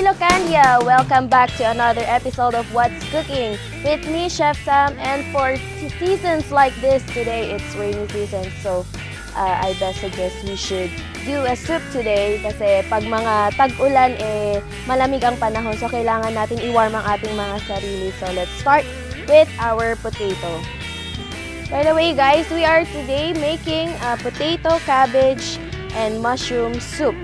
Ilocandia! Welcome back to another episode of What's Cooking with me, Chef Sam, and for seasons like this, today it's rainy season, so I best suggest we should do a soup today kasi pag mga tag-ulan, malamig ang panahon, so kailangan natin i-warm ang ating mga sarili. So let's start with our potato. By the way guys, we are today making a potato, cabbage, and mushroom soup.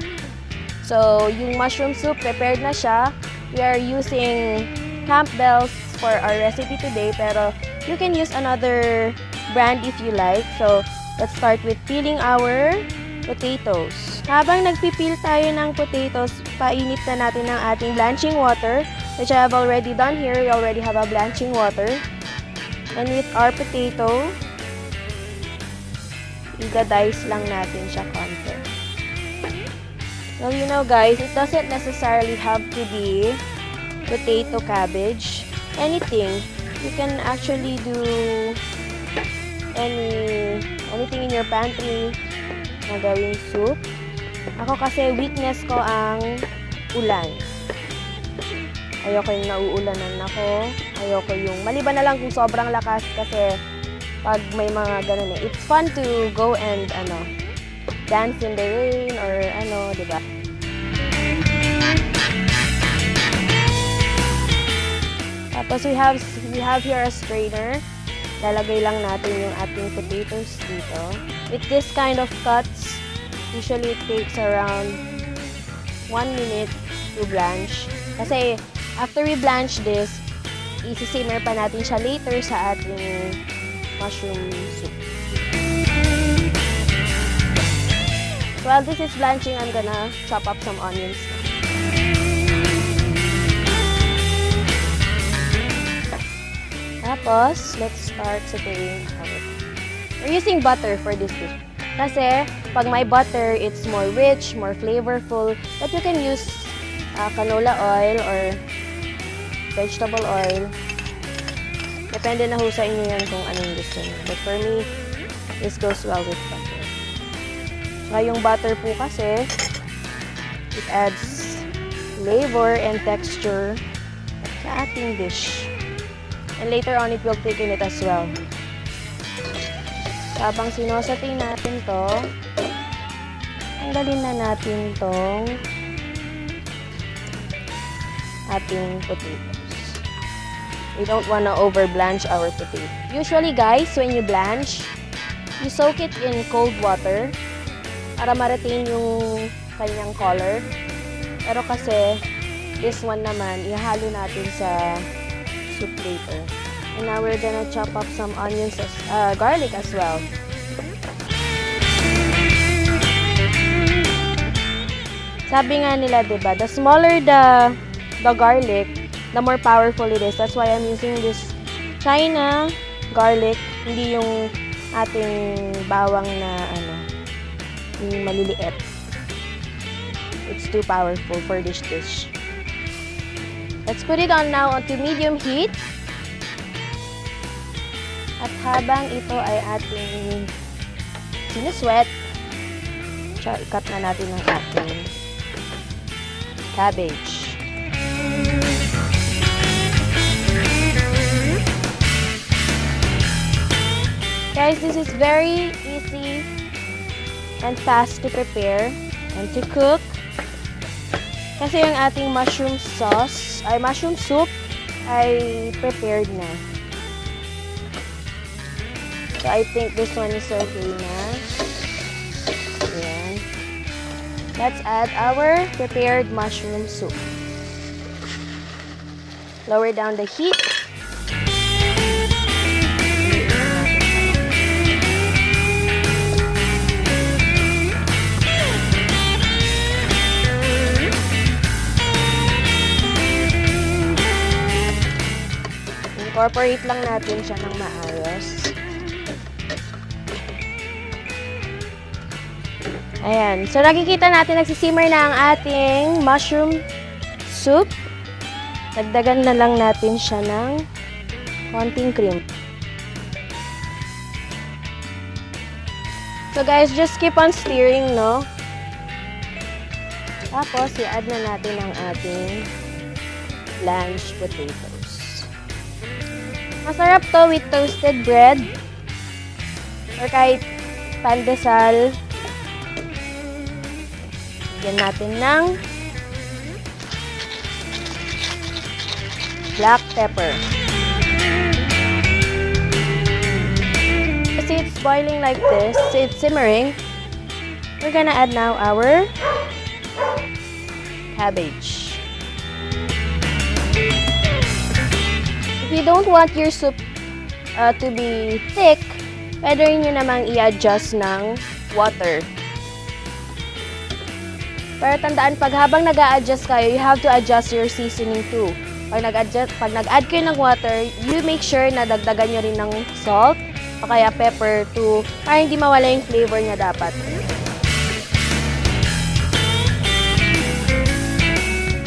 So, yung mushroom soup, prepared na siya. We are using Campbell's for our recipe today, pero you can use another brand if you like. So, let's start with peeling our potatoes. Habang nagpipil tayo ng potatoes, painit na natin ang ating blanching water, which I have already done here. We already have a blanching water. And with our potato, i-dice lang natin siya konti. Well, you know guys, it doesn't necessarily have to be potato, cabbage, anything. You can actually do anything in your pantry na gawing soup. Ako kasi weakness ko ang ulan. Ayoko yung nauulanan ako. Ayoko yung maliban na lang kung sobrang lakas kasi pag may mga ganun eh. It's fun to go and dance in the rain or diba? Tapos we have here a strainer. Lalagay lang natin yung ating potatoes dito. With this kind of cuts, usually it takes around 1 minute to blanch. Kasi after we blanch this, isi-simmer pa natin siya later sa ating mushroom soup. While this is blanching, I'm gonna chop up some onions. Tapos, let's start sauteing our. We're using butter for this dish. Kasi, pag may butter, it's more rich, more flavorful. But you can use canola oil or vegetable oil. Depende na ho sa inyo yan kung anong gusto nyo. But for me, this goes well with butter. Yung butter po kasi, it adds flavor and texture sa ating dish. And later on, it will thicken it as well. Habang sinosauté natin to, tanggalin na natin tong ating potatoes. We don't wanna over-blanch our potato. Usually guys, when you blanch, you soak it in cold water para ma-retain yung kanyang color. Pero kasi, this one naman, ihalo natin sa soup later. And now we're gonna chop up some onions, garlic as well. Sabi nga nila, diba, the smaller the garlic, the more powerful it is. That's why I'm using this China garlic, hindi yung ating bawang na yung maliliit. It's too powerful for this dish. Let's put it on now onto medium heat. At habang ito ay ating sinuswet, cut na natin ang ating cabbage. Guys, this is very easy and fast to prepare and to cook. Kasi yung ating mushroom soup ay prepared na. So I think this one is okay na. Ayan. Let's add our prepared mushroom soup. Lower down the heat. Incorporate lang natin siya ng maayos. Ayan. So, nakikita natin nagsisimmer na ang ating mushroom soup. Dagdagan na lang natin siya ng konting cream. So, guys, just keep on stirring, no? Tapos, i-add na natin ang ating blanched potatoes. Masarap to with toasted bread or kahit pandesal. Bigyan natin ng black pepper. Kasi it's boiling like this, it's simmering. We're gonna add now our cabbage. If you don't want your soup to be thick, pwede rin nyo namang i-adjust ng water. Pero tandaan, pag habang nag-a-adjust kayo, you have to adjust your seasoning too. Pag nag-add kayo ng water, you make sure na dagdagan nyo rin ng salt o kaya pepper to para hindi mawala yung flavor niya dapat.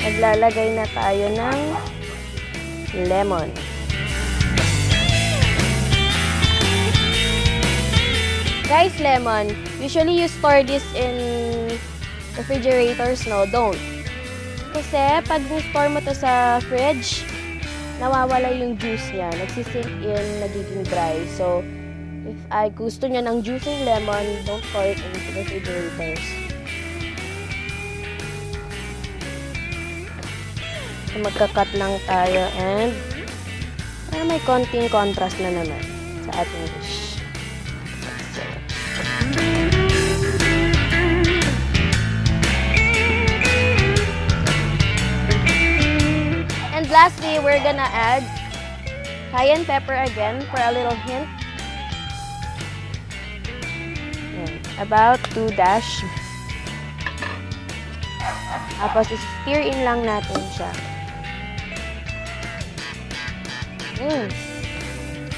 Naglalagay na tayo ng lemon. Guys, lemon, usually you store this in refrigerators, no? Don't. Kasi pag ni-store mo to sa fridge, nawawala yung juice niya. Nagsisink in, nagiging dry. So, if gusto niya ng juicing lemon, don't store it in refrigerators. So, magka-cut lang tayo and para may konting contrast na naman sa ating dish. So, and lastly, we're gonna add cayenne pepper again for a little hint. Yan, about 2 dash. Tapos, stir in lang natin siya.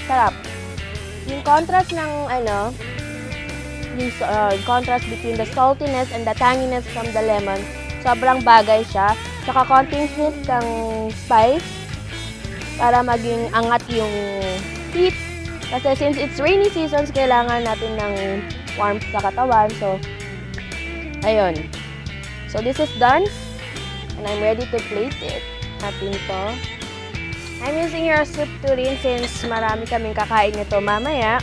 Sarap. Yung contrast ng yung contrast between the saltiness and the tanginess from the lemon, sobrang bagay siya. Tsaka konting hint ng spice para maging angat yung heat. Kasi since it's rainy seasons, kailangan natin ng warmth sa katawan. So, ayun. So, this is done. And I'm ready to plate it. Natin to. I'm using your soup tureen since marami kaming kakain nito mamaya.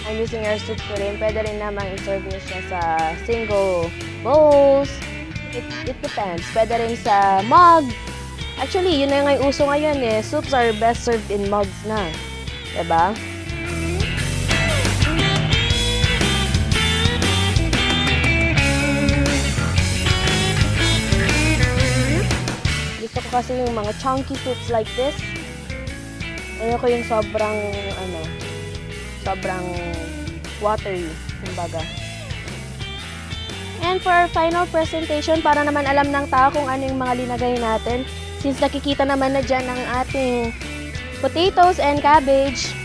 I'm using your soup tureen. Pwede rin namang i-serve nyo siya sa single bowls. It depends. Pwede rin sa mug. Actually, yun na yung uso ngayon eh. Soups are best served in mugs na. Diba? Gusto ko kasi yung mga chunky soups like this. Ayoko yung sobrang watery, kumbaga. And for our final presentation, para naman alam ng tao kung ano yung mga linagay natin, since nakikita naman na dyan ang ating potatoes and cabbage,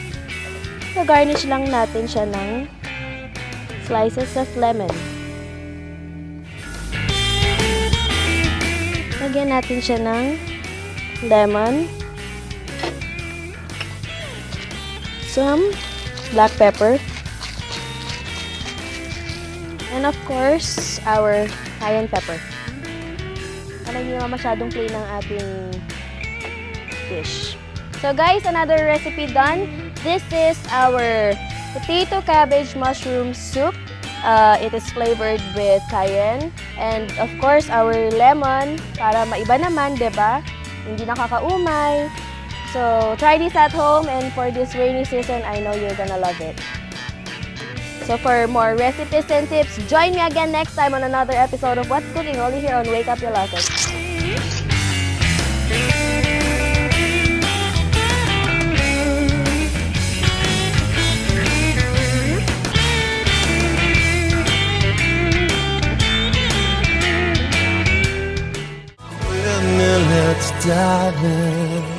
garnish lang natin siya ng slices of lemon. Lagyan natin siya ng lemon, some black pepper, and of course, our cayenne pepper. Para hindi naman masyadong plain ang ating dish. So guys, another recipe done. This is our potato cabbage mushroom soup. It is flavored with cayenne. And of course, our lemon para maiba naman, diba? Hindi nakakaumay. So, try this at home, and for this rainy season, I know you're gonna love it. So, for more recipes and tips, join me again next time on another episode of What's Cooking, only here on Wake Up Ilocos. Let's dive in.